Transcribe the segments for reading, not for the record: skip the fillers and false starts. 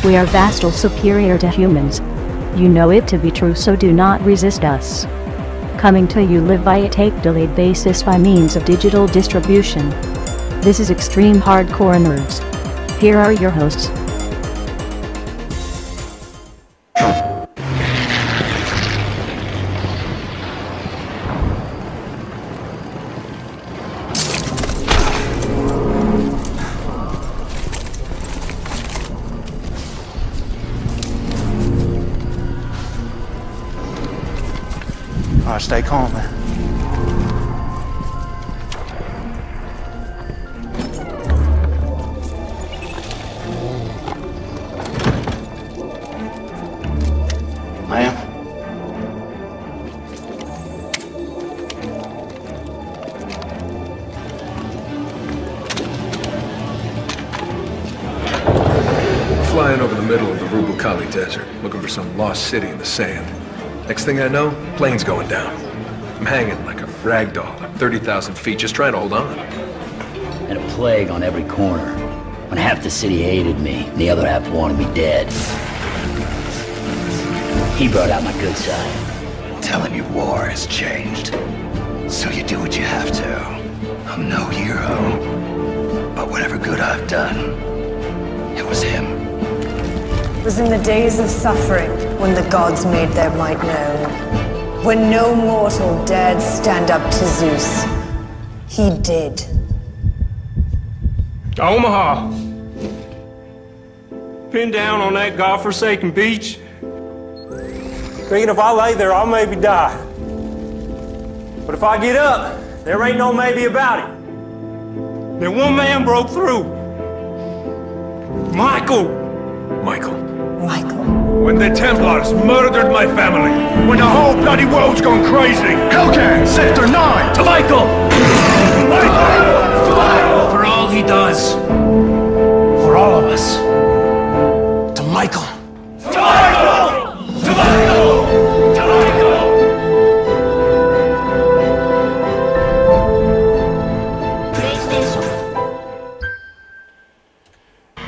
We are vastly superior to humans. You know it to be true, so do not resist us. Coming to you live by a tape-delayed basis by means of digital distribution. This is Extreme Hardcore Nerds. Here are your hosts. Alright, stay calm, man. Ma'am? Flying over the middle of the Rubukali Desert, looking for some lost city in the sand. Next thing I know, plane's going down. I'm hanging like a rag doll at 30,000 feet, just trying to hold on. And a plague on every corner. When half the city hated me, and the other half wanted me dead. He brought out my good side. Telling you war has changed. So you do what you have to. I'm no hero. But whatever good I've done, it was him. It was in the days of suffering when the gods made their might known. When no mortal dared stand up to Zeus. He did. Omaha. Pinned down on that godforsaken beach. Thinking if I lay there, I'll maybe die. But if I get up, there ain't no maybe about it. Then one man broke through. Michael. When the Templars murdered my family. When the whole bloody world's gone crazy. Hellcat, Sector 9! To Michael! To Michael! To Michael! For all he does. For all of us. To Michael. To Michael! To Michael! To Michael!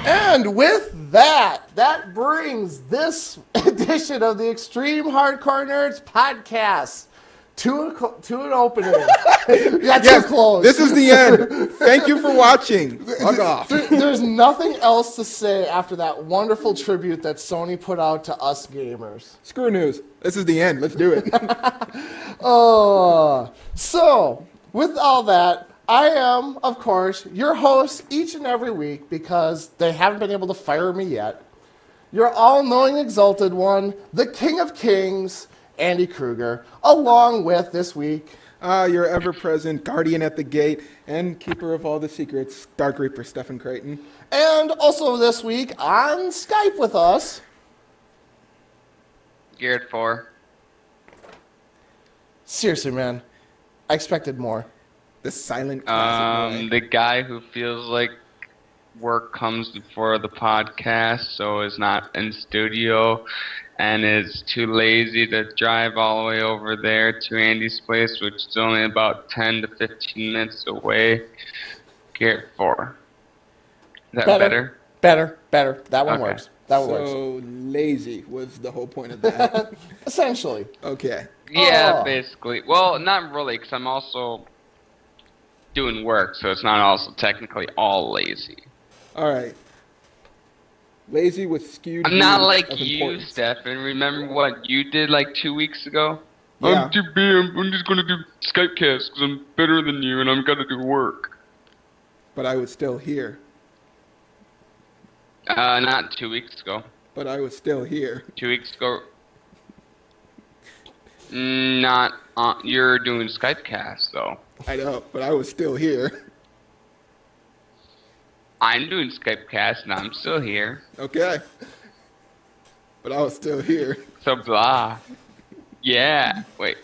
And with that brings this edition of the Extreme Hardcore Nerds podcast to an opening. Too close. This is the end. Thank you for watching. Fuck off. There's nothing else to say after that wonderful tribute that Sony put out to us gamers. Screw news. This is the end. Let's do it. So, with all that, I am, of course, your host each and every week because they haven't been able to fire me yet. Your all-knowing exalted one, the King of Kings, Andy Kruger, along with this week... Your ever-present guardian at the gate and keeper of all the secrets, Dark Reaper Stephen Creighton. And also this week on Skype with us... Garrett 4. Seriously, man. I expected more. The silent classic boy. The guy who feels like work comes before the podcast, so is not in studio and is too lazy to drive all the way over there to Andy's place, which is only about 10 to 15 minutes away. Garrett 4. Is that better? Better. That one works. That one works. So lazy was the whole point of that. Essentially. Okay. Yeah, basically. Well, not really, because I'm also doing work, so it's not also technically all lazy. All right. Lazy with skewed. I'm not like of you, importance. Stefan. Remember what you did like 2 weeks ago? Yeah. I'm too big. I'm just gonna do Skypecast because I'm better than you and I'm gonna do work. But I was still here. Not 2 weeks ago. But I was still here. 2 weeks ago. Not. You're doing Skypecast though. I know, but I was still here. I'm doing Skypecast and I'm still here. Okay. But I was still here. So blah. Yeah. Wait.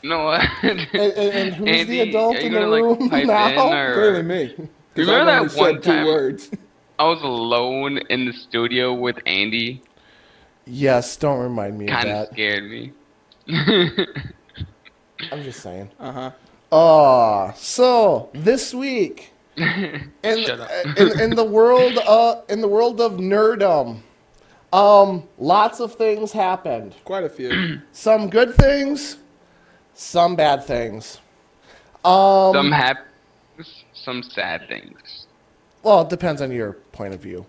You know what? And who's Andy, the adult are you in the gonna, room like, pipe now? in, or... Clearly me. 'Cause Remember I've that only one said 2 time words. I was alone in the studio with Andy? Yes, don't remind me of Kind of that. scared me. I'm just saying. Uh-huh. So this week, Shut up. in the world of nerdom, Lots of things happened. Quite a few. Some good things, some bad things. Some happy things, some sad things. Well, it depends on your point of view.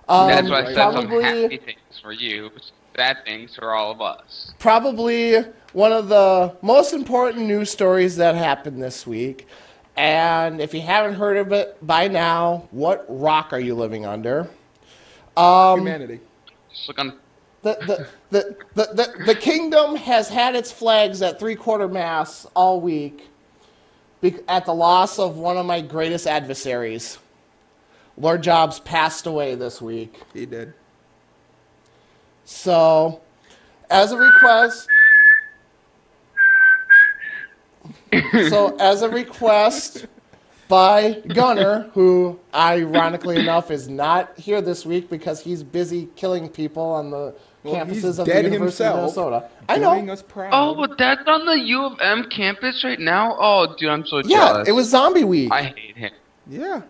That's why I said some probably- happy things for you, sad things for all of us. Probably one of the most important news stories that happened this week. And if you haven't heard of it by now, what rock are you living under? Humanity. Just look on. The kingdom has had its flags at 3/4 mast all week at the loss of one of my greatest adversaries. Lord Jobs passed away this week. He did. So, as a request... by Gunner, who ironically enough is not here this week because he's busy killing people on the campuses of the University of Minnesota. I know. Us proud. Oh, but that's on the U of M campus right now? Oh, dude, I'm so Yeah, jealous. it was Zombie Week. I hate him. Yeah.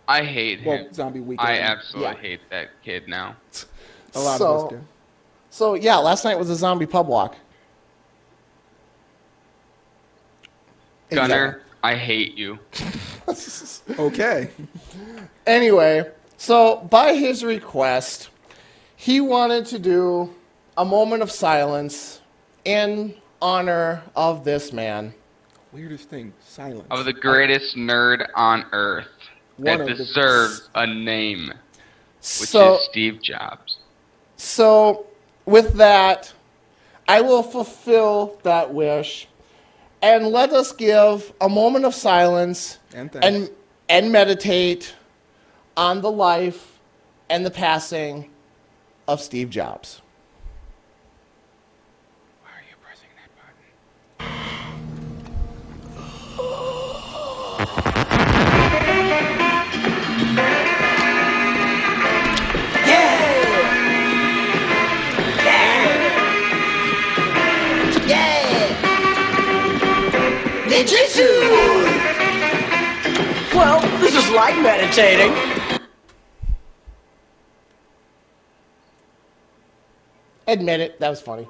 I hate him. Well, Zombie Weekend. I absolutely Yeah. hate that kid now. A lot of us do. So, yeah, last night was a zombie pub walk. Gunner, I hate you. Okay. Anyway, so by his request, he wanted to do a moment of silence in honor of this man. Weirdest thing, silence. Of the greatest nerd on earth One that of the- deserves a name, which So, is Steve Jobs. so with that, I will fulfill that wish. And let us give a moment of silence And thanks. and meditate on the life and the passing of Steve Jobs. Why are you pressing that button? Well, this is like meditating. Admit it, that was funny.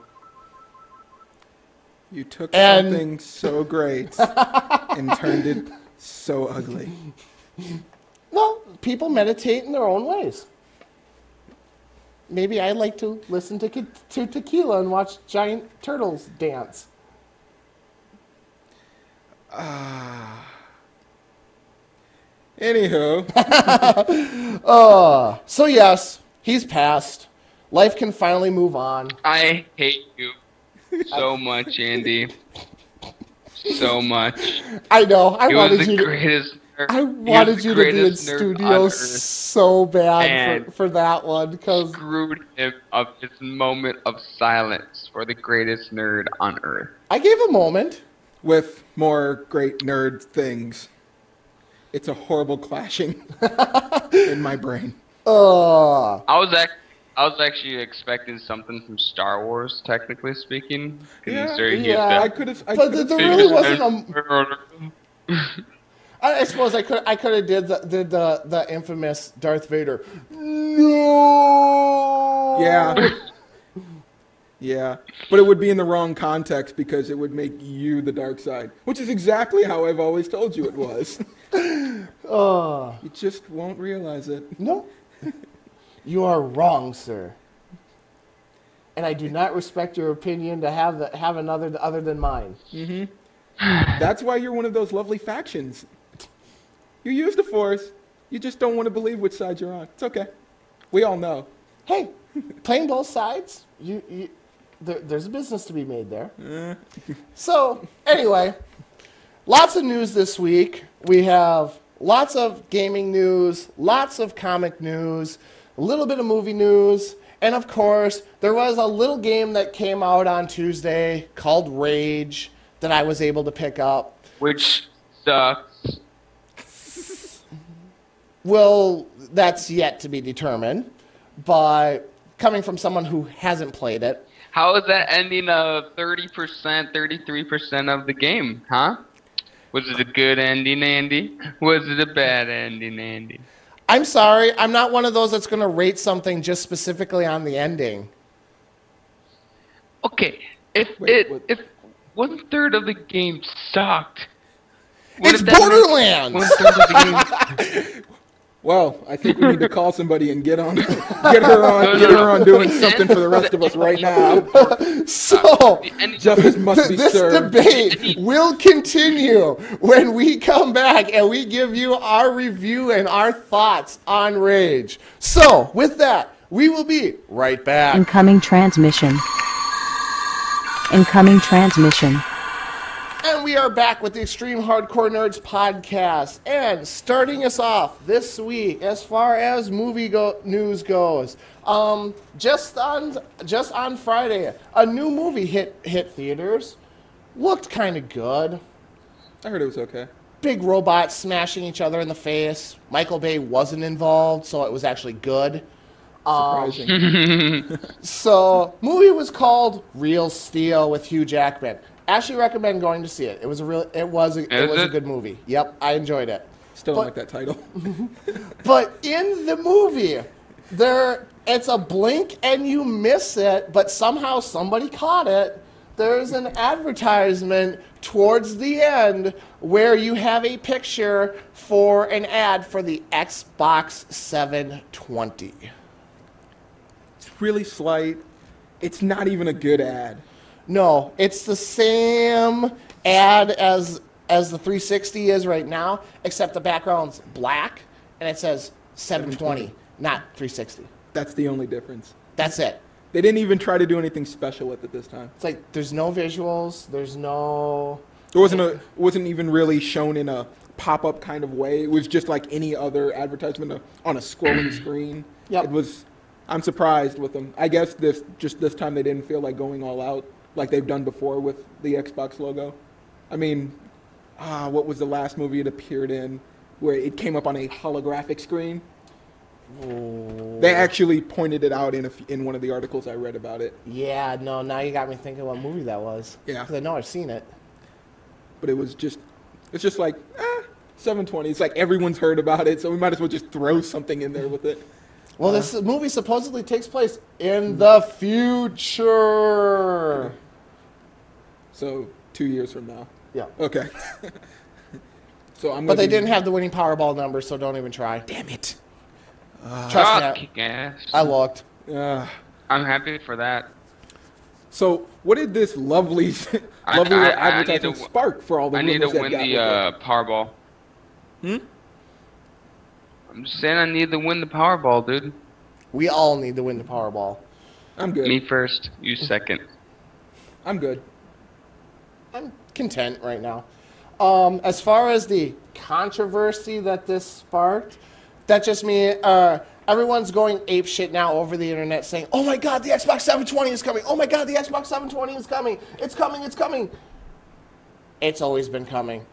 You took And- something so great and turned it so ugly. Well, people meditate in their own ways. Maybe I like to listen to tequila and watch giant turtles dance. Anywho, So yes, he's passed. Life can finally move on. I hate you so much, Andy. So much. I know. I He was wanted the you to. greatest nerd. I he was wanted the you to be in greatest nerd on studio earth. so bad And for that one because Screwed him of his moment of silence for the greatest nerd on earth. I gave a moment. with more great nerd things, it's a horrible clashing in my brain. I was actually expecting something from Star Wars, technically speaking. I could have. But there really wasn't a. I suppose I could have did the infamous Darth Vader. No. Yeah. Yeah. But it would be in the wrong context because it would make you the dark side, which is exactly how I've always told you it was. You just won't realize it. No. You are wrong, sir. And I do not respect your opinion to have another other than mine. Mm-hmm. That's why you're one of those lovely factions. You use the Force. You just don't want to believe which side you're on. It's okay. We all know. Hey, playing both sides, there's a business to be made there. So, anyway, lots of news this week. We have lots of gaming news, lots of comic news, a little bit of movie news, and of course, there was a little game that came out on Tuesday called Rage that I was able to pick up. Which sucks. Well, that's yet to be determined, but coming from someone who hasn't played it. How is that ending of 30%, 33% of the game, huh? Was it a good ending, Andy? Was it a bad ending, Andy? I'm sorry. I'm not one of those that's going to rate something just specifically on the ending. Okay, if 1/3 of the game sucked, it's Borderlands. 1/3 of the game. Well, I think we need to call somebody and get her on doing something for the rest of us right now. So justice must be this served. debate will continue when we come back and we give you our review and our thoughts on Rage. So with that, we will be right back. Incoming transmission. Incoming transmission. And we are back with the Extreme Hardcore Nerds podcast. And starting us off this week, as far as movie news goes, just on Friday, a new movie hit theaters. Looked kind of good. I heard it was okay. Big robots smashing each other in the face. Michael Bay wasn't involved, so it was actually good. Surprising. So, movie was called Real Steel with Hugh Jackman. Actually recommend going to see it. It was a good movie. Yep, I enjoyed it. Still don't like that title. But in the movie, it's a blink and you miss it, but somehow somebody caught it. There's an advertisement towards the end where you have a picture for an ad for the Xbox 720. It's really slight. It's not even a good ad. No, it's the same ad as the 360 is right now, except the background's black and it says 720, not 360. That's the only difference. That's it. They didn't even try to do anything special with it this time. It's like there's no visuals, It wasn't even really shown in a pop-up kind of way. It was just like any other advertisement on a scrolling screen. Yep. I'm surprised with them. I guess this time they didn't feel like going all out like they've done before with the Xbox logo. I mean, what was the last movie it appeared in where it came up on a holographic screen? Oh. They actually pointed it out in one of the articles I read about it. Yeah, no, now you got me thinking what movie that was. Yeah. Because I know I've seen it. But it's just like, 720. It's like everyone's heard about it, so we might as well just throw something in there with it. Well, this movie supposedly takes place in the future. So 2 years from now. Yeah. Okay. But they didn't have the winning Powerball number, so don't even try. Damn it. Trust me, I looked. I'm happy for that. So what did this lovely advertisement spark for all the rumors that got I need to win the Powerball. I'm just saying I need to win the Powerball, dude. We all need to win the Powerball. I'm good. Me first, you second. I'm good. I'm content right now. As far as the controversy that this sparked, that just means everyone's going ape shit now over the internet saying, oh my god, the Xbox 720 is coming. Oh my god, the Xbox 720 is coming. It's coming, it's coming. It's always been coming.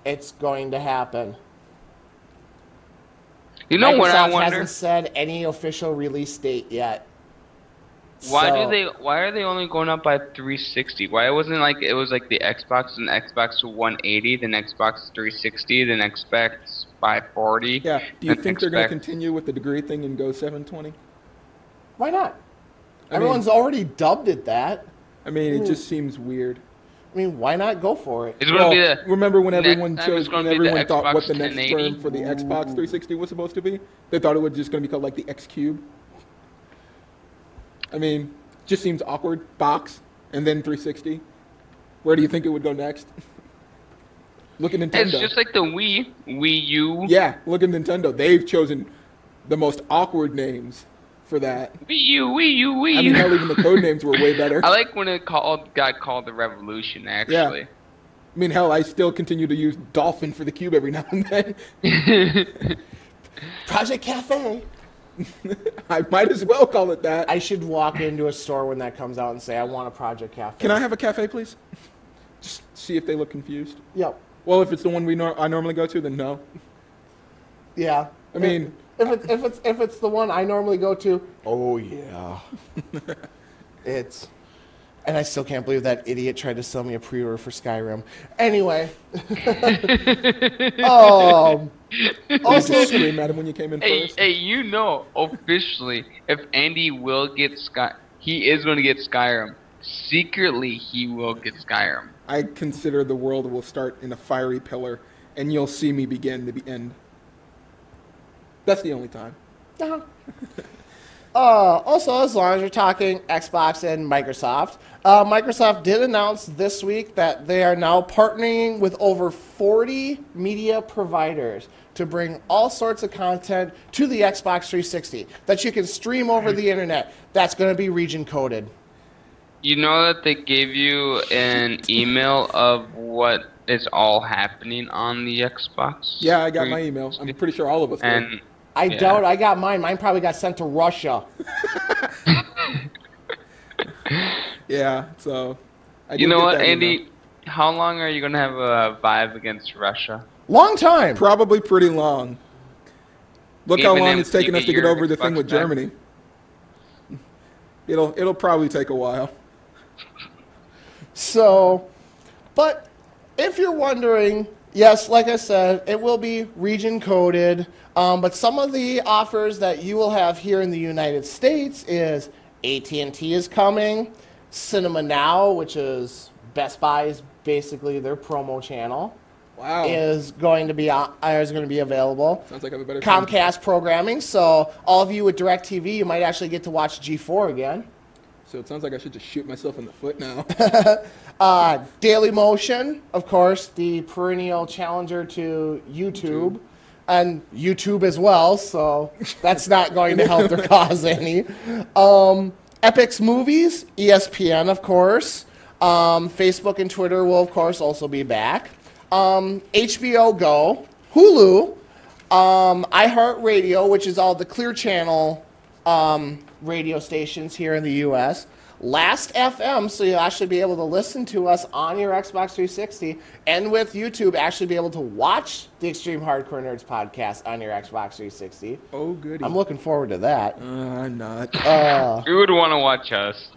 It's going to happen. You know Microsoft what I wonder? Hasn't said any official release date yet. Why are they only going up by 360? Why wasn't it was like the Xbox and Xbox 180, then Xbox 360, then Xbox 540? Yeah. Do you think they're going to continue with the degree thing and go 720? Why not? Everyone's already dubbed it that. I mean, it just seems weird. I mean, why not go for it? Remember when everyone thought what the next term for the Xbox 360 was supposed to be? They thought it was just going to be called like the X Cube. I mean, just seems awkward. Box and then 360. Where do you think it would go next? Look at Nintendo. It's just like the Wii U. Yeah, look at Nintendo. They've chosen the most awkward names for that. Wii U. I mean, hell, even the code names were way better. I like when it got called the Revolution, actually. Yeah. I mean, hell, I still continue to use Dolphin for the Cube every now and then. Project Cafe. I might as well call it that. I should walk into a store when that comes out and say, I want a Project Cafe. Can I have a cafe, please? Just see if they look confused. Yep. Well, if it's the one I normally go to, then no. Yeah. I mean, if it's the one I normally go to, oh yeah. And I still can't believe that idiot tried to sell me a pre-order for Skyrim. Anyway. Also, scream at him when you came in first. Hey, officially, if Andy will get he is going to get Skyrim. Secretly, he will get Skyrim. I consider the world will start in a fiery pillar, and you'll see me begin to the end. That's the only time. Also, as long as we're talking Xbox and Microsoft, Microsoft did announce this week that they are now partnering with over 40 media providers to bring all sorts of content to the Xbox 360 that you can stream over the internet. That's going to be region coded. You know that they gave you an email of what is all happening on the Xbox? Yeah, I got my email. I'm pretty sure all of us did. I doubt I got mine. Mine probably got sent to Russia. Yeah, so... You know what, Andy? How long are you going to have a Vive against Russia? Long time. Probably pretty long. Look how long it's taken us to get over the thing with Germany. It'll probably take a while. So, but if you're wondering, yes, like I said, it will be region coded. But some of the offers that you will have here in the United States is AT&T is coming, Cinema Now, which is Best Buy's basically their promo channel. Wow. Is going to be available. Sounds like I have a better Comcast programming, so all of you with DirecTV, you might actually get to watch G4 again. So it sounds like I should just shoot myself in the foot now. Daily Motion, of course, the perennial challenger to YouTube. And YouTube as well, so that's not going to help their cause any. Epic's Movies, ESPN, of course. Facebook and Twitter will, of course, also be back. HBO Go, Hulu, iHeartRadio, which is all the Clear Channel radio stations here in the U.S., Last FM, so you'll actually be able to listen to us on your Xbox 360, and with YouTube, actually be able to watch the Extreme Hardcore Nerds podcast on your Xbox 360. Oh, goody. I'm looking forward to that. I'm not. You would want to watch us.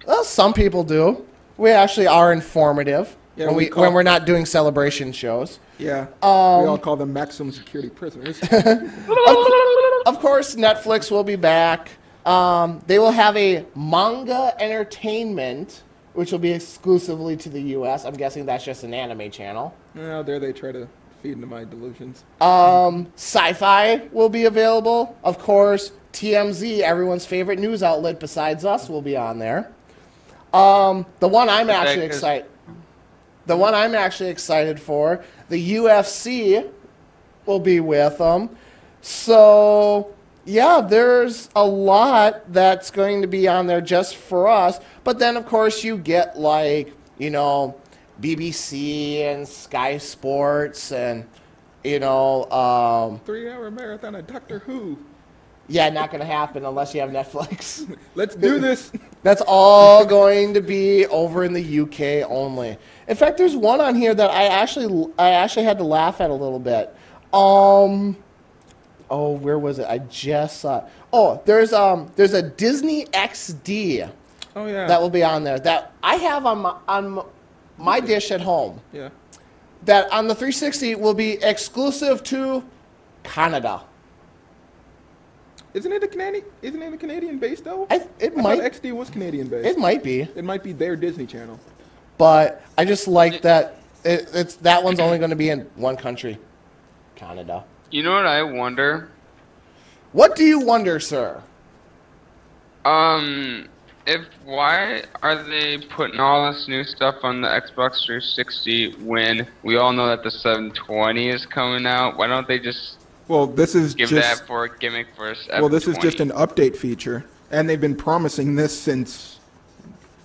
Well, some people do. We actually are informative when we're not doing celebration shows. Yeah, we all call them maximum security prisoners. Of course, Netflix will be back. They will have a manga entertainment, which will be exclusively to the U.S. I'm guessing that's just an anime channel. Well, there they try to feed into my delusions. Sci-fi will be available. Of course, TMZ, everyone's favorite news outlet besides us, will be on there. The one I'm actually excited for, the UFC will be with them. So... yeah, there's a lot that's going to be on there just for us. But then, of course, you get like, BBC and Sky Sports and, 3-hour marathon of Doctor Who. Yeah, not going to happen unless you have Netflix. Let's do this. That's all going to be over in the UK only. In fact, there's one on here that I actually had to laugh at a little bit. Oh, where was it? I just saw it. Oh, there's a Disney XD. Oh yeah. That will be on there. That I have on my dish at home. Yeah. That on the 360 will be exclusive to Canada. Isn't it a Canadian base though? It might. I thought XD was Canadian based. It might be. It might be their Disney Channel. But I just like that it's that one's only going to be in one country, Canada. You know what I wonder? What do you wonder, sir? Why are they putting all this new stuff on the Xbox 360 when we all know that the 720 is coming out? Why don't they just give that for a gimmick for us? Well, this is just an update feature, and they've been promising this since.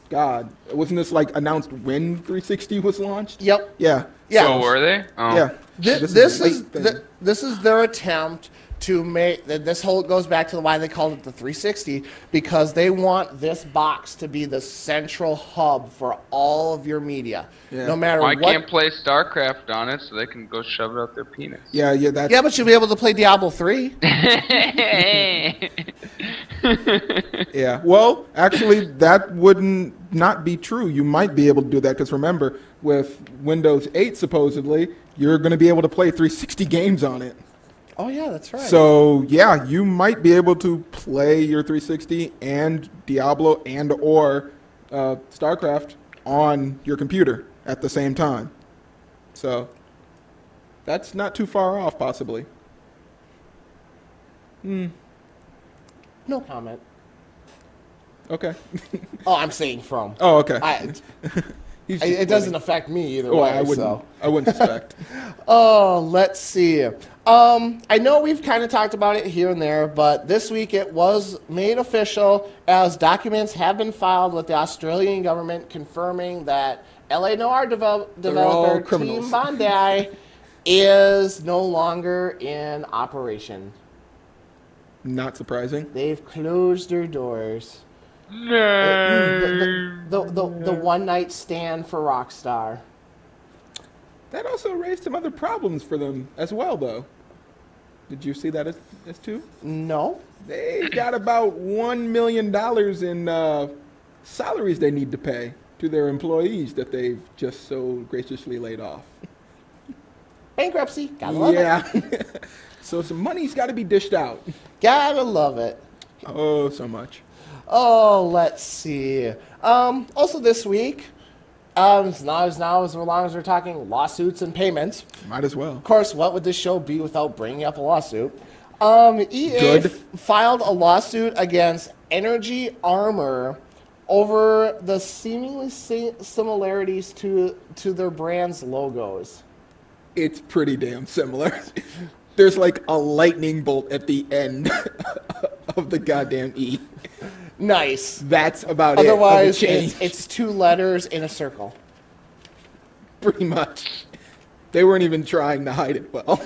God, wasn't this like announced when 360 was launched? Yep. Yeah. So were they? Oh. Yeah. This is their attempt to make this whole goes back to why they called it the 360, because they want this box to be the central hub for all of your media. Yeah. No matter I what. can't play StarCraft on it, so they can go shove it up their penis. Yeah, but you'll be able to play Diablo 3. Yeah. Well, actually, that wouldn't not be true. You might be able to do that because remember, with Windows 8 supposedly, you're going to be able to play 360 games on it. Oh, yeah, that's right. So, yeah, you might be able to play your 360 and Diablo and or StarCraft on your computer at the same time. So, that's not too far off, possibly. No comment. Okay. Oh, I'm saying from. Oh, okay. It doesn't affect me either way. I wouldn't suspect. Oh, let's see. I know we've kind of talked about it here and there, but this week it was made official as documents have been filed with the Australian government confirming that LA Noire developer Team Bondi is no longer in operation. Not surprising. They've closed their doors. The one night stand for Rockstar. That also raised some other problems for them as well, though. Did you see that as too? No. They got about $1 million in salaries they need to pay to their employees that they've just so graciously laid off. Bankruptcy. Gotta love it. So some money's got to be dished out. Gotta love it. Oh, so much. Oh, let's see. Also this week, as long as we're talking lawsuits and payments. Might as well. Of course, what would this show be without bringing up a lawsuit? EA filed a lawsuit against Energy Armor over the seemingly similarities to their brand's logos. It's pretty damn similar. There's like a lightning bolt at the end of the goddamn E. Nice. That's about Otherwise, it. Otherwise, it's two letters in a circle. Pretty much. They weren't even trying to hide it well.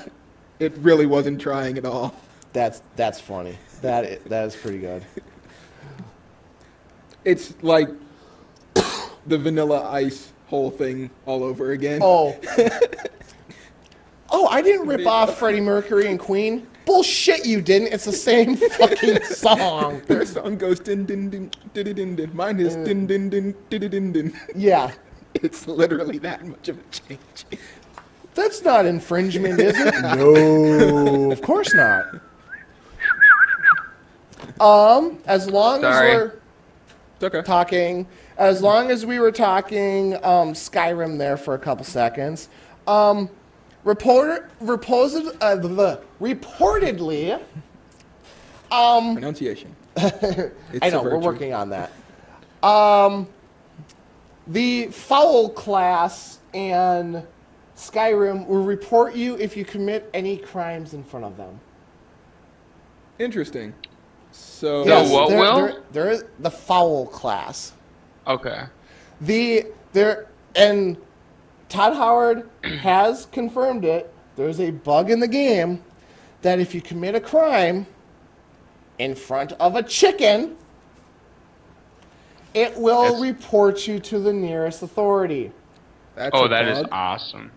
It really wasn't trying at all. That's funny. That is pretty good. It's like the Vanilla Ice whole thing all over again. Oh. Oh, I didn't rip off Freddie Mercury and Queen. Bullshit, you didn't. It's the same fucking song. Their song goes din din din din din din. Mine is din din din din din din. Yeah. It's literally that much of a change. That's not infringement, is it? No, of course not. As long as we're talking, as long as we were talking Skyrim there for a couple seconds, reportedly, pronunciation. I know, we're working on that. The foul class and Skyrim will report you if you commit any crimes in front of them. Interesting. So yes, what will? There is the foul class. Okay. And Todd Howard has confirmed it. There's a bug in the game that if you commit a crime in front of a chicken, it will report you to the nearest authority. That is awesome.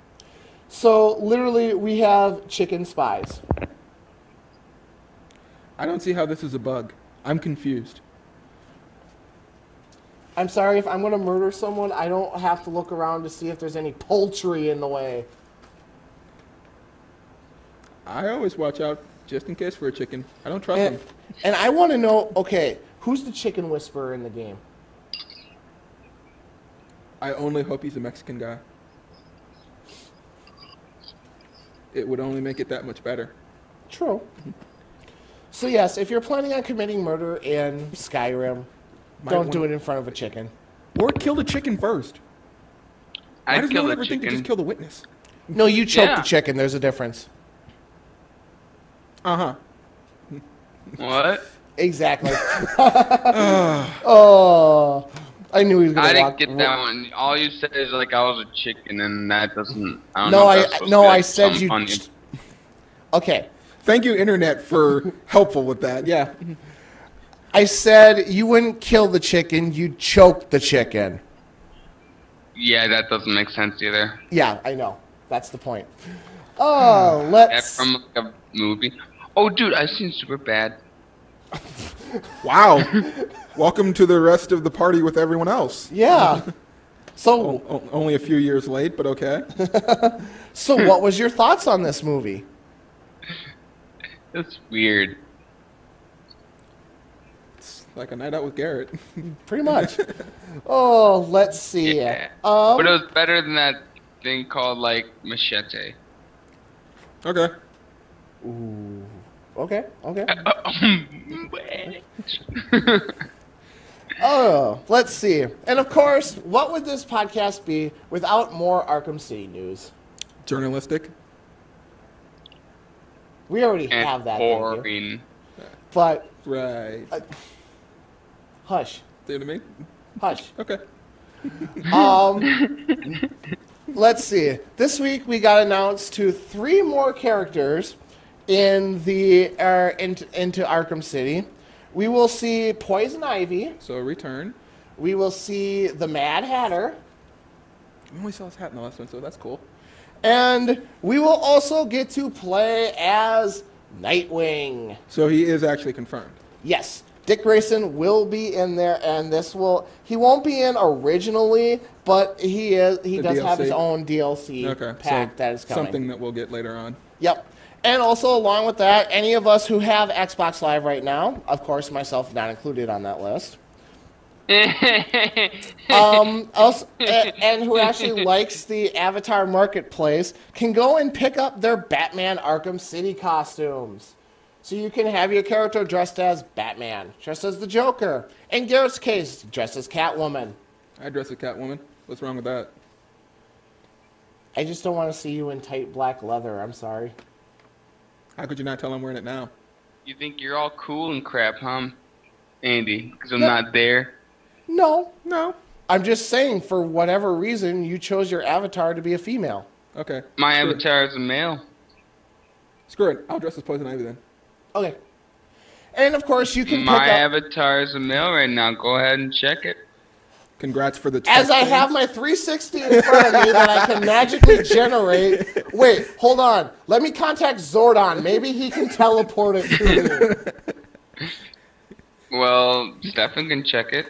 So literally, we have chicken spies. I don't see how this is a bug. I'm confused. I'm sorry, if I'm going to murder someone, I don't have to look around to see if there's any poultry in the way. I always watch out just in case for a chicken. I don't trust them. And I want to know, okay, who's the chicken whisperer in the game? I only hope he's a Mexican guy. It would only make it that much better. True. So yes, if you're planning on committing murder in Skyrim, don't do it in front of a chicken. Or kill the chicken first. Why does no one ever think to just kill the witness? No, you choke the chicken. There's a difference. Uh-huh. What? Exactly. Oh, I knew he was going to walk. I didn't get that one. All you said is like I was a chicken, and that doesn't. I don't know. No, I said you. Okay. Thank you, Internet, for helpful with that. Yeah. I said you wouldn't kill the chicken, you'd choke the chicken. Yeah, that doesn't make sense either. Yeah, I know. That's the point. Oh, let's... From like a movie. Oh, dude, I've seen Superbad. Wow. Welcome to the rest of the party with everyone else. Yeah. So only a few years late, but okay. So what was your thoughts on this movie? It's weird. It's like a night out with Garrett. Pretty much. Oh, let's see. Yeah. But it was better than that thing called, like, Machete. Okay. Ooh. Okay. Oh, let's see. And of course, what would this podcast be without more Arkham City news? Journalistic. We already have that. Boring. But right. Hush. Say it to me. Hush. Okay. Let's see. This week we got announced to 3 more characters in the into Arkham City. We will see Poison Ivy. So a return. We will see the Mad Hatter. We only saw his hat in the last one, so that's cool. And we will also get to play as Nightwing. So he is actually confirmed. Yes. Dick Grayson will be in there, and he won't be in originally, but he does DLC. have his own DLC pack that is coming. Something that we'll get later on. Yep. And also, along with that, any of us who have Xbox Live right now, of course, myself not included on that list, also, and who actually likes the Avatar Marketplace, can go and pick up their Batman Arkham City costumes. So you can have your character dressed as Batman, dressed as the Joker. In Garrett's case, dressed as Catwoman. I dress as Catwoman. What's wrong with that? I just don't want to see you in tight black leather. I'm sorry. How could you not tell I'm wearing it now? You think you're all cool and crap, huh, Andy? Because I'm not there? No. I'm just saying, for whatever reason, you chose your avatar to be a female. Okay. My avatar is a male. Screw it. I'll dress as Poison Ivy then. Okay. And, of course, you can pick My up... avatar is a male right now. Go ahead and check it. Congrats for the As I have my 360 in front of me that I can magically generate. Wait, hold on. Let me contact Zordon. Maybe he can teleport it to me. Well, Stefan can check it.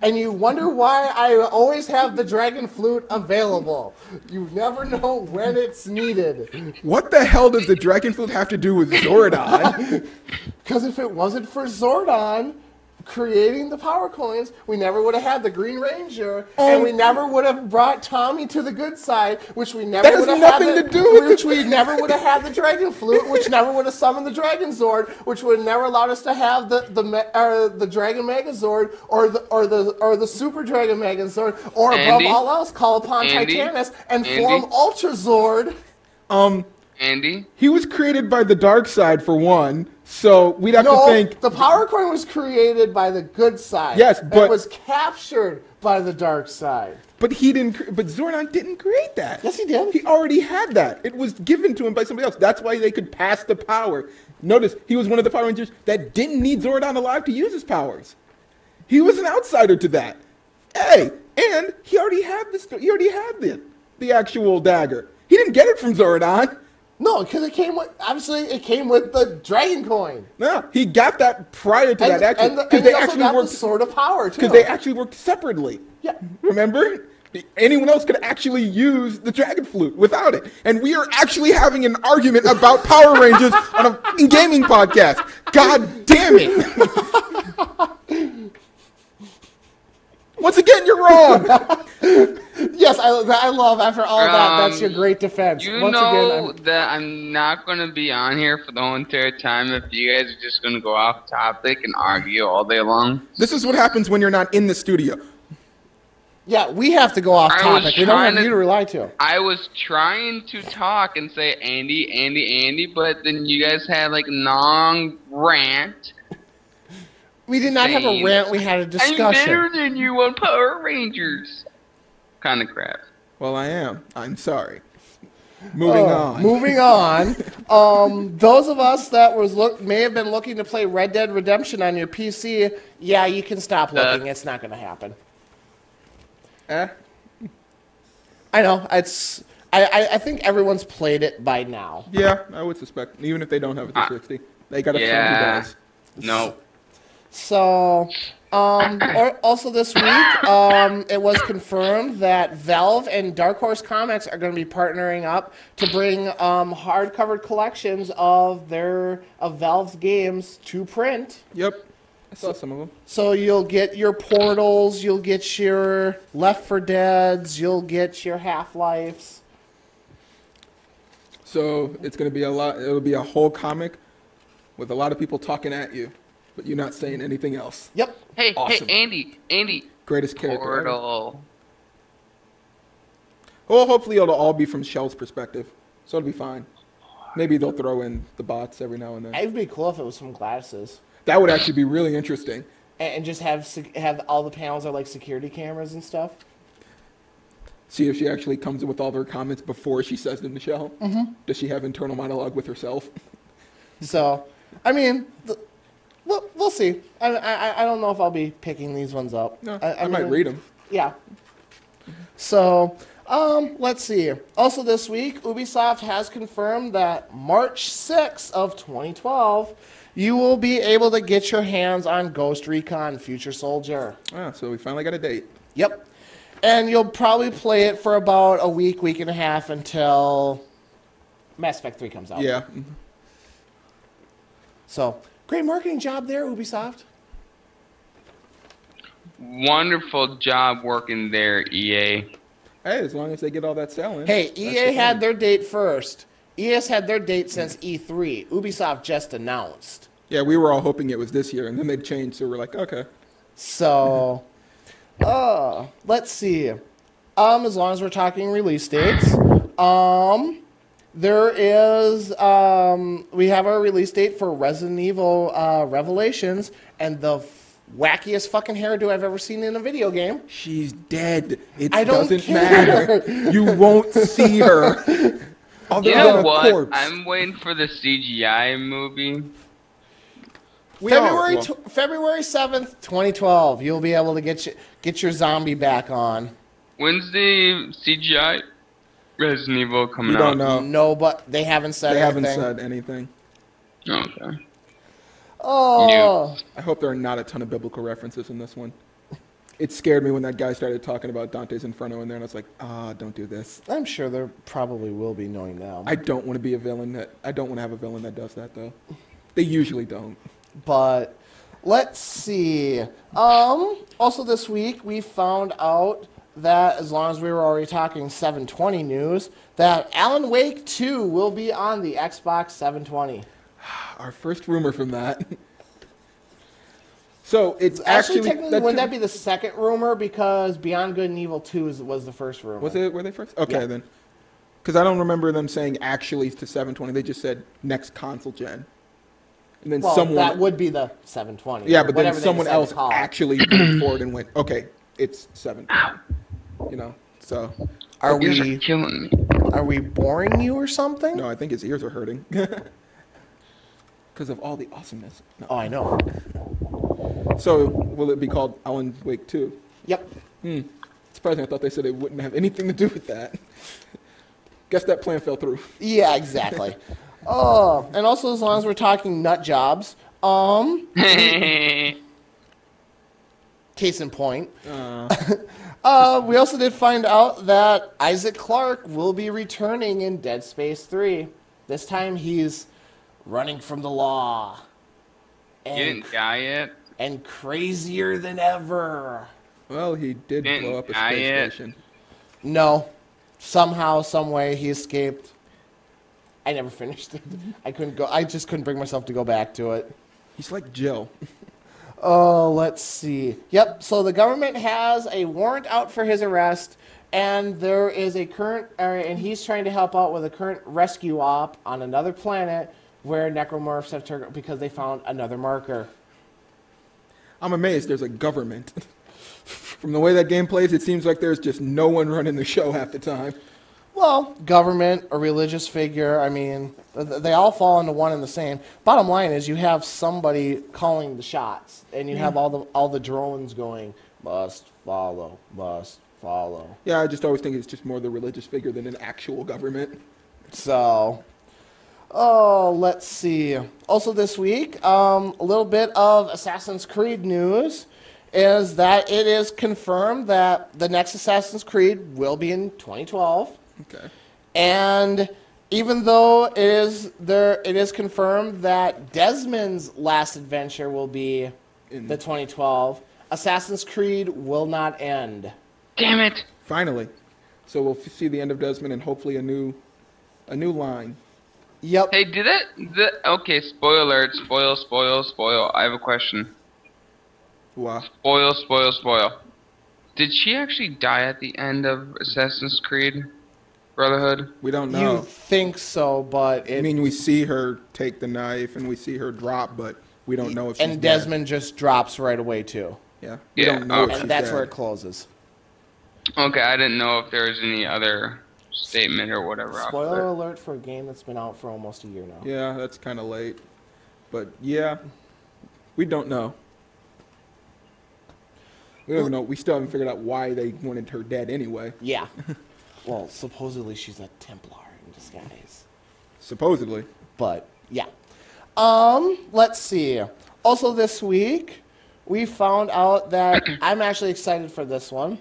And you wonder why I always have the Dragon Flute available. You never know when it's needed. What the hell does the Dragon Flute have to do with Zordon? Because if it wasn't for Zordon creating the power coins, we never would have had the Green Ranger, and we never would have brought Tommy to the good side, which we never would have we never would have had the Dragon Flute, which never would have summoned the Dragon Zord, which would never allowed us to have the Dragon Megazord or the Super Dragon Megazord, or above all else, call upon Titanus and form Ultra Zord. Andy? He was created by the dark side, for one, so we'd have to think... the power coin was created by the good side. Yes, but... it was captured by the dark side. But he didn't... But Zordon didn't create that. Yes, he did. He already had that. It was given to him by somebody else. That's why they could pass the power. Notice, he was one of the Power Rangers that didn't need Zordon alive to use his powers. He was an outsider to that. Hey, and he already had the actual dagger. He didn't get it from Zordon. No, because it came with the Dragon Coin. No, he got that prior to that, actually. And they also got the Sword of Power, too. Because they actually worked separately. Yeah. Remember? Anyone else could actually use the Dragon Flute without it. And we are actually having an argument about Power Rangers on a fucking gaming podcast. God damn it. Once again, you're wrong. Yes, I love, after all that, that's your great defense. That I'm not going to be on here for the whole entire time if you guys are just going to go off topic and argue all day long. This is what happens when you're not in the studio. Yeah, we have to go off topic. We don't have you to rely to. I was trying to talk and say Andy, but then you guys had like a long rant. We did not have a rant, we had a discussion. I'm better than you on Power Rangers. Kind of crap. Well, I am. I'm sorry. Moving on. Those of us that may have been looking to play Red Dead Redemption on your PC, yeah, you can stop looking. It's not going to happen. I know. I think everyone's played it by now. Yeah, I would suspect. Even if they don't have a 360. They got a friend who does. No. So, Also this week, it was confirmed that Valve and Dark Horse Comics are going to be partnering up to bring hardcover collections of Valve's games to print. Yep. I saw some of them. So you'll get your Portals, you'll get your Left 4 Deads, you'll get your Half-Lifes. So it's going to be it'll be a whole comic with a lot of people talking at you, but you're not saying anything else. Yep. Hey, Awesome. hey, Andy. Greatest character ever. Portal. Well, hopefully it'll all be from Shell's perspective, so it'll be fine. Maybe they'll throw in the bots every now and then. It would be cool if it was from Gladys's. That would actually be really interesting. And just have all the panels are like security cameras and stuff. See if she actually comes in with all their comments before she says them to Shell. Mm-hmm. Does she have internal monologue with herself? So, I mean, we'll see. I don't know if I'll be picking these ones up. No, I might read them. Yeah. So, let's see. Also this week, Ubisoft has confirmed that March 6th of 2012, you will be able to get your hands on Ghost Recon Future Soldier. Ah, so we finally got a date. Yep. And you'll probably play it for about a week and a half until Mass Effect 3 comes out. Yeah. Mm-hmm. So, great marketing job there, Ubisoft. Wonderful job working there, EA. Hey, as long as they get all that selling. Hey, EA had their date first. EA's had their date since E3. Ubisoft just announced. Yeah, we were all hoping it was this year, and then they changed, so we're like, okay. So, let's see. As long as we're talking release dates, there is, we have our release date for Resident Evil Revelations, and the wackiest fucking hairdo I've ever seen in a video game. She's dead. It don't doesn't care. matter. You won't see her. You know what? I'm waiting for the CGI movie. February 7th, 2012. You'll be able to get your zombie back on. When's the CGI Resident Evil coming We out? don't know. No, but they haven't said anything. They haven't said anything. Okay. Oh. I hope there are not a ton of biblical references in this one. It scared me when that guy started talking about Dante's Inferno in there, and I was like, don't do this. I'm sure there probably will be knowing now. I don't want to be a villain I don't want to have a villain that does that, though. They usually don't. But let's see. Also this week, we found out that, as long as we were already talking 720 news, that Alan Wake 2 will be on the Xbox 720. Our first rumor from that. So it's actually technically, wouldn't that be the second rumor? Because Beyond Good and Evil 2 was the first rumor. Were they first? Okay, then. Because I don't remember them saying actually to 720. They just said next console gen. And then that would be the 720. Yeah, but then someone else actually moved forward and went, okay, it's 720. You know, so. Are we killing me? Are we boring you or something? No, I think his ears are hurting. Because of all the awesomeness. No. Oh, I know. So, will it be called Alan Wake 2? Yep. Surprising, I thought they said it wouldn't have anything to do with that. Guess that plan fell through. Yeah, exactly. And also, as long as we're talking nut jobs, case in point, we also did find out that Isaac Clarke will be returning in Dead Space 3. This time he's running from the law. You didn't die yet? And crazier than ever. Well, he did blow up a space station. No. Somehow, some way, he escaped. I never finished it. I just couldn't bring myself to go back to it. He's like Jill. Let's see. Yep, so the government has a warrant out for his arrest, and there is and he's trying to help out with a current rescue op on another planet where necromorphs have turned because they found another marker. I'm amazed there's a government. From the way that game plays, it seems like there's just no one running the show half the time. Well, government, a religious figure, I mean, they all fall into one and the same. Bottom line is you have somebody calling the shots, and you have all the drones going, must follow. Yeah, I just always think it's just more the religious figure than an actual government. So, let's see. Also this week, a little bit of Assassin's Creed news. is that it is confirmed that the next Assassin's Creed will be in 2012. Okay. And even though it is confirmed that Desmond's last adventure will be the 2012, Assassin's Creed will not end. Damn it! Finally. So we'll see the end of Desmond and hopefully a new line. Yep. Hey, okay, spoiler alert, spoil. I have a question. Wow. Spoil. Did she actually die at the end of Assassin's Creed Brotherhood? We don't know. You think so, but I mean, we see her take the knife and we see her drop, but we don't know if she's and Desmond just drops right away too. Yeah. We don't know if she's and that's dead. where it closes. Okay, I didn't know if there was any other statement or whatever. Spoiler alert for a game that's been out for almost a year now. Yeah, that's kind of late. But yeah, we don't know. We don't know. We still haven't figured out why they wanted her dead anyway. Yeah. Well, supposedly she's a Templar in disguise. Supposedly. But yeah. Let's see. Also this week, we found out that I'm actually excited for this one.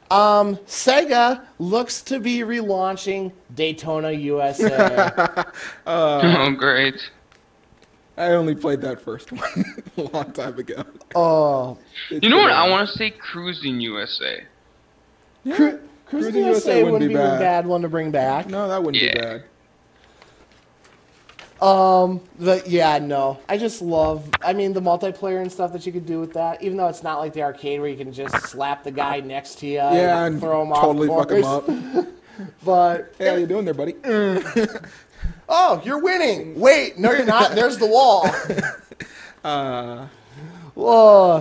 Sega looks to be relaunching Daytona USA. Oh, great. I only played that first one a long time ago. Oh. You know what? I want to say Cruising USA. Yeah. Cruising USA wouldn't be a bad one to bring back. No, that wouldn't be bad. No. I just love, the multiplayer and stuff that you could do with that, even though it's not like the arcade where you can just slap the guy next to you and throw him totally off fuck him up. But hey, how you doing there, buddy? Oh, you're winning. Wait, no, you're not. There's the wall.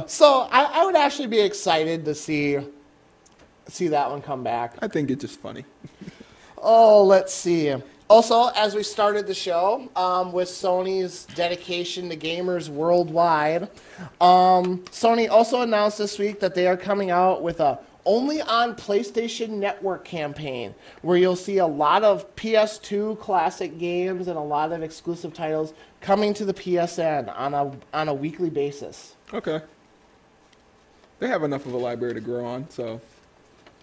So I would actually be excited to see that one come back. I think it's just funny. Oh, let's see. Also, as we started the show, with Sony's dedication to gamers worldwide, Sony also announced this week that they are coming out with a only on PlayStation Network campaign, where you'll see a lot of PS2 classic games and a lot of exclusive titles coming to the PSN on a weekly basis. Okay. They have enough of a library to grow on, so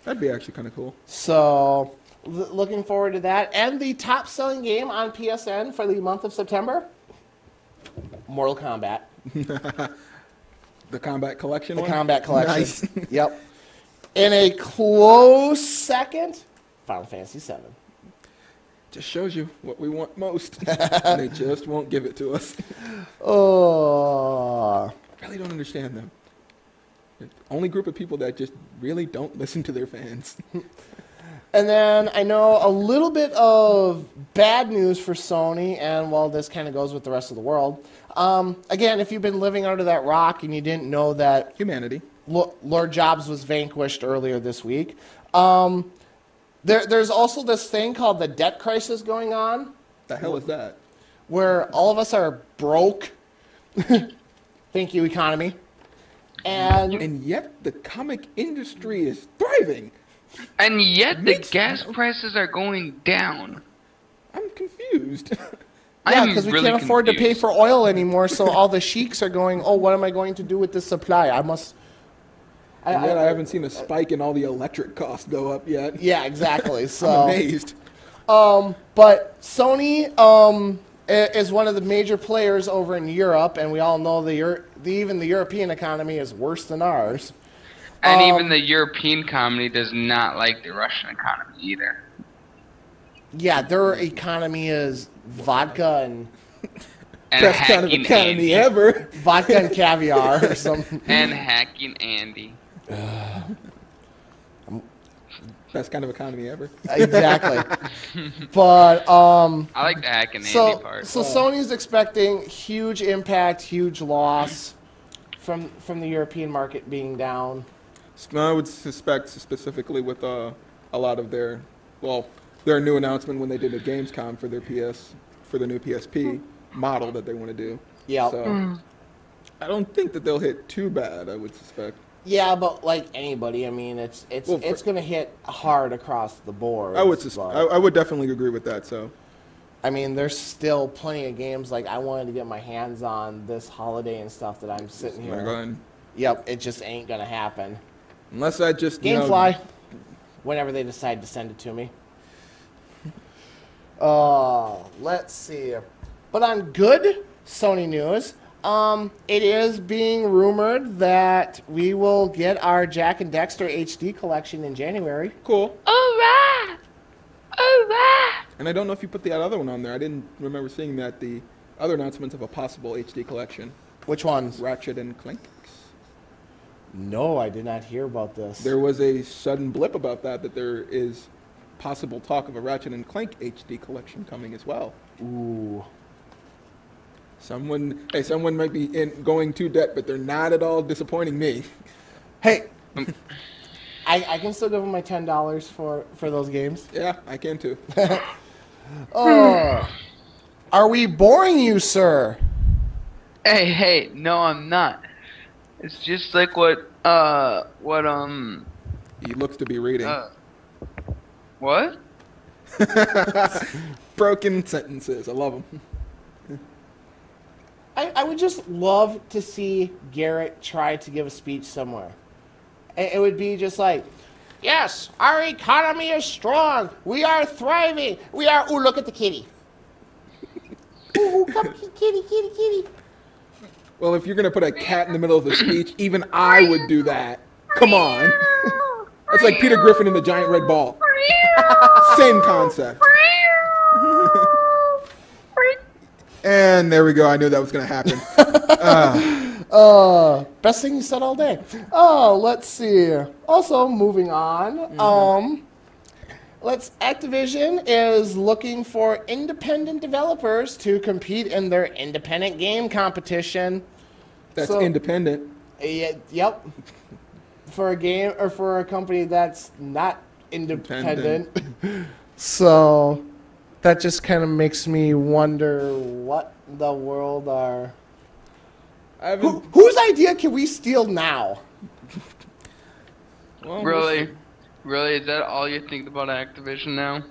that'd be actually kind of cool. So, looking forward to that. And the top-selling game on PSN for the month of September, Mortal Kombat. The Combat Collection The one? Combat Collection. Nice. Yep. In a close second, Final Fantasy VII. Just shows you what we want most. And they just won't give it to us. Oh. I really don't understand them. The only group of people that just really don't listen to their fans. And then I know a little bit of bad news for Sony, and well, this kind of goes with the rest of the world. Again, if you've been living under that rock and you didn't know that humanity, Lord Jobs was vanquished earlier this week, there's also this thing called the debt crisis going on. The hell is that? Where all of us are broke. Thank you, economy. And yet the comic industry is thriving. And yet the gas prices are going down. I'm confused. Yeah, because we can't afford to pay for oil anymore, so all the sheiks are going, oh, what am I going to do with this supply? I haven't seen a spike in all the electric costs go up yet. Yeah, exactly. So I'm amazed. But Sony is one of the major players over in Europe, and we all know even the European economy is worse than ours. And even the European economy does not like the Russian economy either. Yeah, their economy is vodka and best kind of economy ever. Vodka and caviar or something. And hacking Andy. Best kind of economy ever. Exactly. But I like the hacking Andy part. So Sony's expecting huge impact, huge loss from the European market being down. I would suspect specifically with a lot of their new announcement when they did a Gamescom for their new PSP model that they want to do. Yeah. So I don't think that they'll hit too bad, I would suspect. Yeah, but like anybody, I mean, it's going to hit hard across the board. I would definitely agree with that. So, I mean, there's still plenty of games like I wanted to get my hands on this holiday and stuff that I'm sitting here. Yep, it just ain't gonna happen. Unless I just Gamefly, whenever they decide to send it to me. Let's see. But on good Sony news, it is being rumored that we will get our Jack and Dexter HD collection in January. Cool. All right. All right. And I don't know if you put the other one on there. I didn't remember seeing that. The other announcements of a possible HD collection. Which ones? Ratchet and Clank. No, I did not hear about this. There was a sudden blip about that there is possible talk of a Ratchet and Clank HD collection coming as well. Ooh. Someone might be going to debt, but they're not at all disappointing me. Hey, I can still give them my $10 for those games. Yeah, I can too. Oh, are we boring you, sir? Hey, no, I'm not. It's just like what He looks to be reading. What? Broken sentences. I love them. I would just love to see Garrett try to give a speech somewhere. It would be just like, yes, our economy is strong. We are thriving. We are, ooh, look at the kitty. Ooh, come, kitty. Well, if you're going to put a cat in the middle of the speech, even I would do that. Come on. That's like Peter Griffin and the giant red ball. Same concept. And there we go. I knew that was going to happen. Best thing you said all day. Oh, let's see. Also, moving on. Activision is looking for independent developers to compete in their independent game competition. That's independent. Yep. For a game or for a company that's not independent. So that just kind of makes me wonder what the world are. Whose idea can we steal now? Well, Really? Really? Is that all you think about Activision now?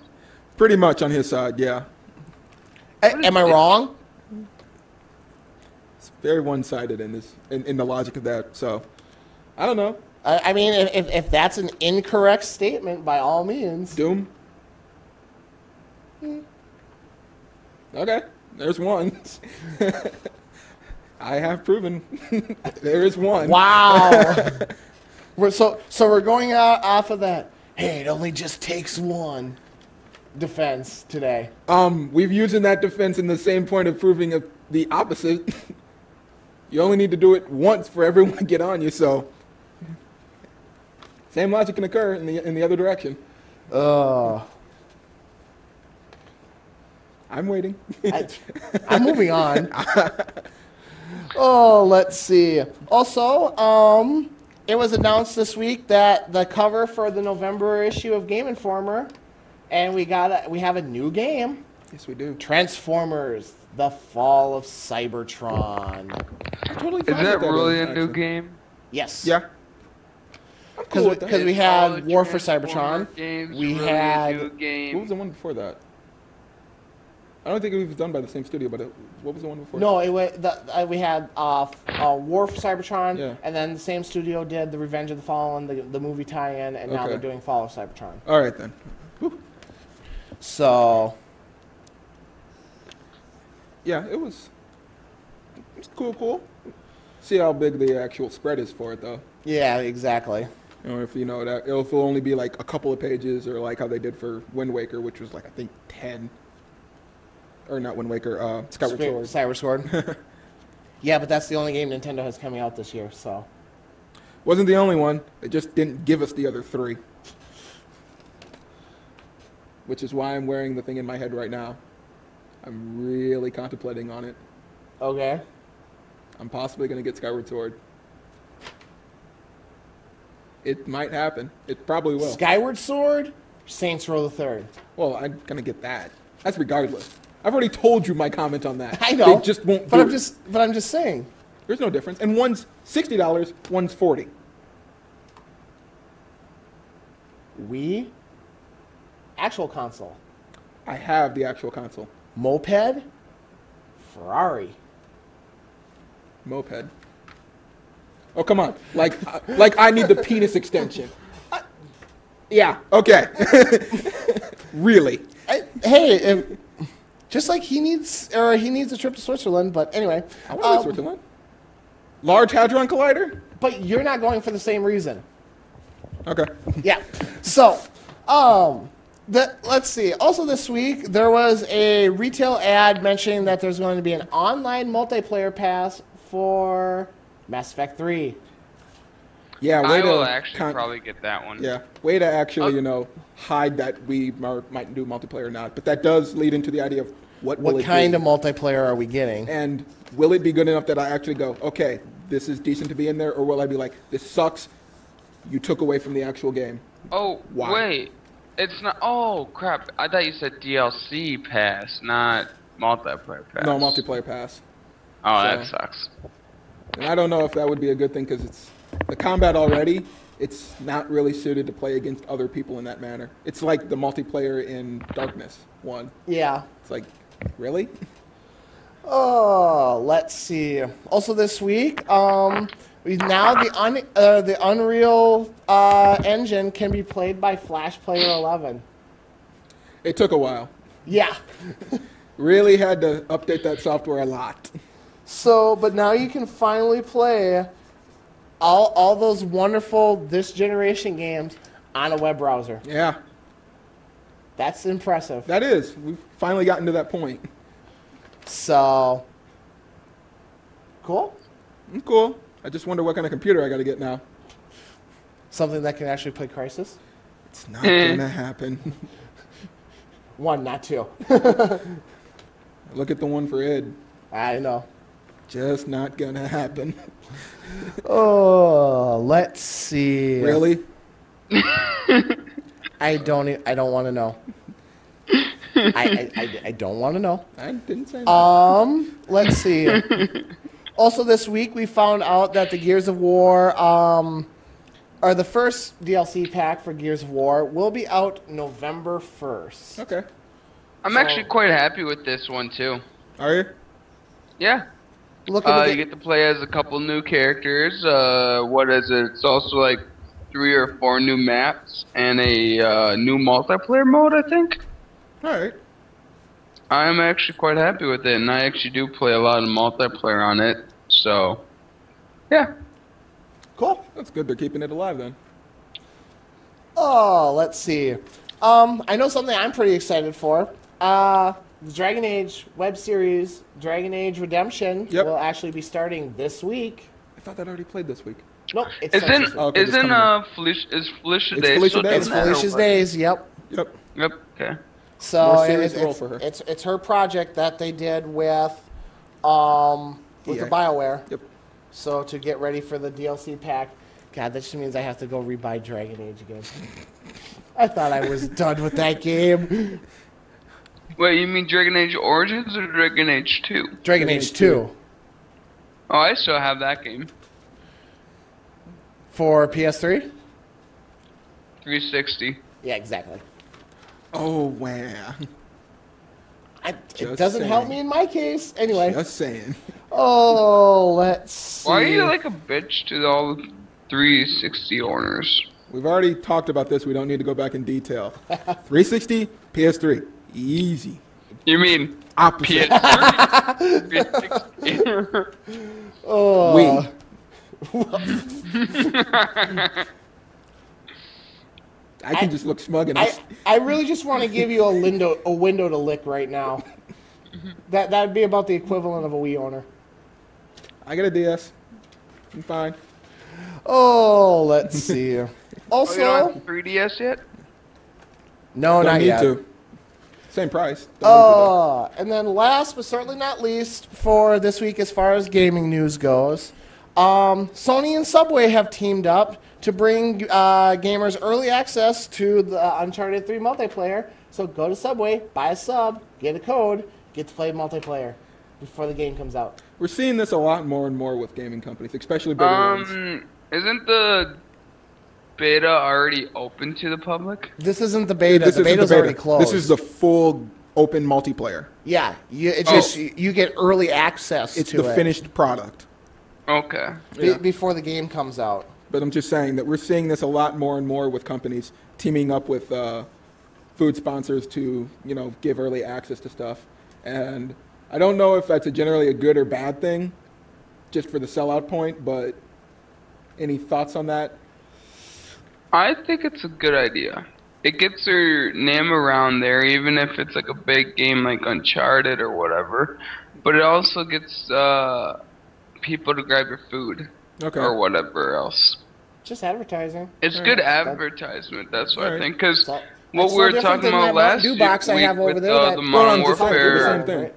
Pretty much on his side, yeah. Am I wrong? It's very one-sided in the logic of that. So, I don't know. I mean, if that's an incorrect statement, by all means. Doom. Okay, there's one. I have proven there is one. Wow. So we're going out off of that. Hey, it only just takes one defense today. We've used that defense in the same point of proving the opposite. You only need to do it once for everyone to get on you. So same logic can occur in the other direction. I'm waiting. I'm moving on. Oh, let's see. Also, it was announced this week that the cover for the November issue of Game Informer, and we have a new game. Yes, we do. Transformers: The Fall of Cybertron. I'm totally Is fine that with really is, a new actually. game? Yes. Yeah. Because we had War for Transformer Cybertron. games We really had. a new game. What was the one before that? I don't think it was done by the same studio, but what was the one before? No, we had War for Cybertron, Yeah. and then the same studio did the Revenge of the Fallen, the movie tie-in, and now Okay. they're doing Fall of Cybertron. All right then. Whew. So Yeah, it was cool. See how big the actual spread is for it, though. yeah, exactly. If you know that it'll only be like a couple of pages, or like how they did for Wind Waker, which was like I think 10. Or not Wind Waker, Skyward Sword. Skyward Sword. Yeah, but that's the only game Nintendo has coming out this year, so. Wasn't the only one. They just didn't give us the other 3. Which is why I'm wearing the thing in my head right now. I'm really contemplating on it. Okay. I'm possibly going to get Skyward Sword. It might happen. It probably will. Skyward Sword, Saints Row the Third. Well, I'm going to get that. That's regardless. I've already told you my comment on that. I know. They just won't But do I'm it. I'm just saying. There's no difference. And one's $60, one's $40. Wii. Actual console. I have the actual console. Moped. Ferrari. Moped. Oh, come on. Like I need the penis extension. Yeah, okay. Really? Just like he needs a trip to Switzerland, but anyway. I want to go to Switzerland. Large Hadron Collider? But you're not going for the same reason. Okay. Yeah. So, let's see. Also this week, there was a retail ad mentioning that there's going to be an online multiplayer pass for Mass Effect 3. Yeah, I will actually probably get that one. Yeah, way to actually, hide that we might do multiplayer or not. But that does lead into the idea of what kind of multiplayer are we getting? And will it be good enough that I actually go, okay, this is decent to be in there? Or will I be like, this sucks, you took away from the actual game? Oh, Why? wait. It's not. Oh, crap. I thought you said DLC pass, not multiplayer pass. No, multiplayer pass. Oh, that sucks. And I don't know if that would be a good thing because it's the combat already. It's not really suited to play against other people in that manner. It's like the multiplayer in Darkness 1. Yeah. It's like, really? Oh, let's see. Also this week, the Unreal engine can be played by Flash Player 11. It took a while. Yeah. Really had to update that software a lot. So, but now you can finally play all those wonderful this generation games on a web browser. Yeah. That's impressive. That is. We've finally gotten to that point. So, cool. Cool. I just wonder what kind of computer I got to get now. Something that can actually play Crysis? It's not going to happen. 1, not 2. Look at the one for Ed. I know. Just not going to happen. Oh, let's see. Really? I don't want to know. I don't want to know. I didn't say that. Let's see. Also this week we found out that the Gears of War, or the first DLC pack for Gears of War will be out November 1st. Okay. I'm actually quite happy with this one too. Are you? Yeah. Look at you get to play as a couple new characters. What is it? It's also like 3 or 4 new maps and a new multiplayer mode, I think. All right. I'm actually quite happy with it, and I actually do play a lot of multiplayer on it. So, yeah. Cool. That's good. They're keeping it alive then. Oh, let's see. I know something I'm pretty excited for. The Dragon Age web series, Dragon Age Redemption, will actually be starting this week. I thought that already played this week. Nope. Is Felicia Days? It's Felicia's Days. Yep. Yep. Okay. So it's her project that they did with the BioWare. Yep. So to get ready for the DLC pack, God, that just means I have to go rebuy Dragon Age again. I thought I was done with that game. Wait, you mean Dragon Age Origins or Dragon Age 2? Dragon Age 2. Oh, I still have that game. For PS3? 360. Yeah, exactly. Oh, wow. It doesn't help me in my case. Anyway. Just saying. Oh, let's see. Why are you like a bitch to all the 360 owners? We've already talked about this. We don't need to go back in detail. 360, PS3. Easy. You mean opposite? PS3? Oh. We. I can just look smug and I really just want to give you a window to lick right now. That'd be about the equivalent of a Wii owner. I got a DS. I'm fine. Oh, let's see. Also, you don't have 3DS yet? No, don't not need yet. to. Same price. And then last but certainly not least for this week as far as gaming news goes, Sony and Subway have teamed up to bring gamers early access to the Uncharted 3 multiplayer. So go to Subway, buy a sub, get a code, get to play multiplayer before the game comes out. We're seeing this a lot more and more with gaming companies, especially bigger ones. Isn't the beta already open to the public? This isn't the beta. The beta's already closed. This is the full open multiplayer. Yeah, you get early access to it. It's the finished product. Okay. Before the game comes out. But I'm just saying that we're seeing this a lot more and more with companies teaming up with food sponsors to, give early access to stuff. And I don't know if that's generally a good or bad thing, just for the sellout point, but any thoughts on that? I think it's a good idea. It gets your name around there, even if it's like a big game like Uncharted or whatever. But it also gets people to grab your food or whatever else. Just advertising. It's good advertisement. That's what I think. Because what It's we were no different talking than about that last Mountain Dew box I week have over with there the Modern Warfare, Same thing.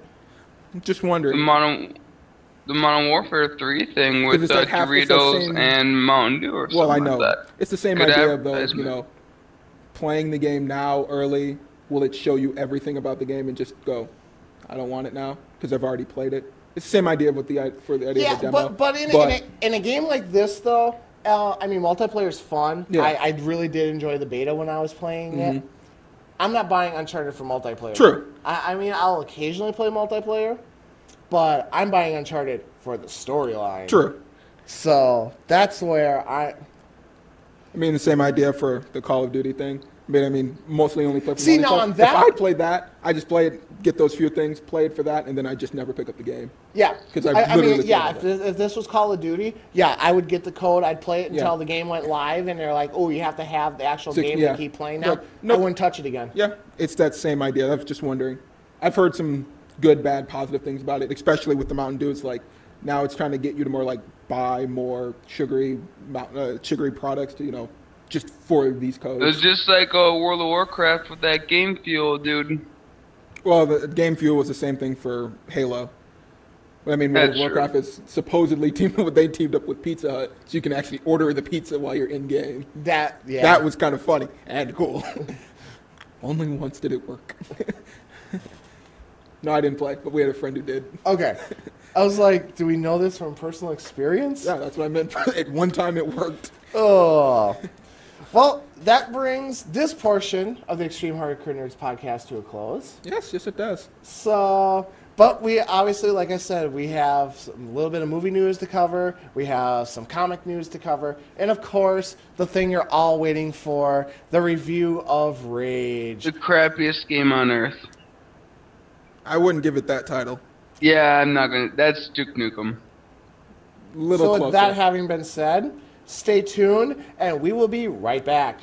Just wondering. The Modern Warfare 3 thing with It's like Doritos and Mountain Dew or something Well, I know. like that. It's the same Good idea of those, playing the game now early. Will it show you everything about the game and just go, I don't want it now because I've already played it? It's the same idea with the idea of a demo. But in a game like this, though, multiplayer is fun. Yeah. I really did enjoy the beta when I was playing it. I'm not buying Uncharted for multiplayer. True. I'll occasionally play multiplayer, but I'm buying Uncharted for the storyline. True. So that's where I mean, the same idea for the Call of Duty thing. But mostly only play for multiplayer. now on that... If I played that, I just play it, get those few things, play it for that, and then I just never pick up the game. Yeah. Because if this was Call of Duty, I would get the code, I'd play it until the game went live, and they're like, oh, you have to have the actual game to keep playing now. I wouldn't touch it again. Yeah, it's that same idea. I was just wondering. I've heard some good, bad, positive things about it, especially with the Mountain Dew. It's like, now it's trying to get you to buy more sugary products to, just for these codes. It's just like World of Warcraft with that game fuel, dude. Well, the game fuel was the same thing for Halo. World of Warcraft is supposedly teamed up with Pizza Hut, so you can actually order the pizza while you're in game. That was kind of funny and cool. Only once did it work. No, I didn't play, but we had a friend who did. Okay. I was like, do we know this from personal experience? Yeah, that's what I meant. At one time it worked. Oh. Well, that brings this portion of the Extreme Hardcore Nerds podcast to a close. Yes, it does. So, but we obviously, like I said, we have a little bit of movie news to cover. We have some comic news to cover. And, of course, the thing you're all waiting for, the review of Rage. The crappiest game on Earth. I wouldn't give it that title. Yeah, I'm not going to. That's Duke Nukem. So with that having been said, stay tuned, and we will be right back.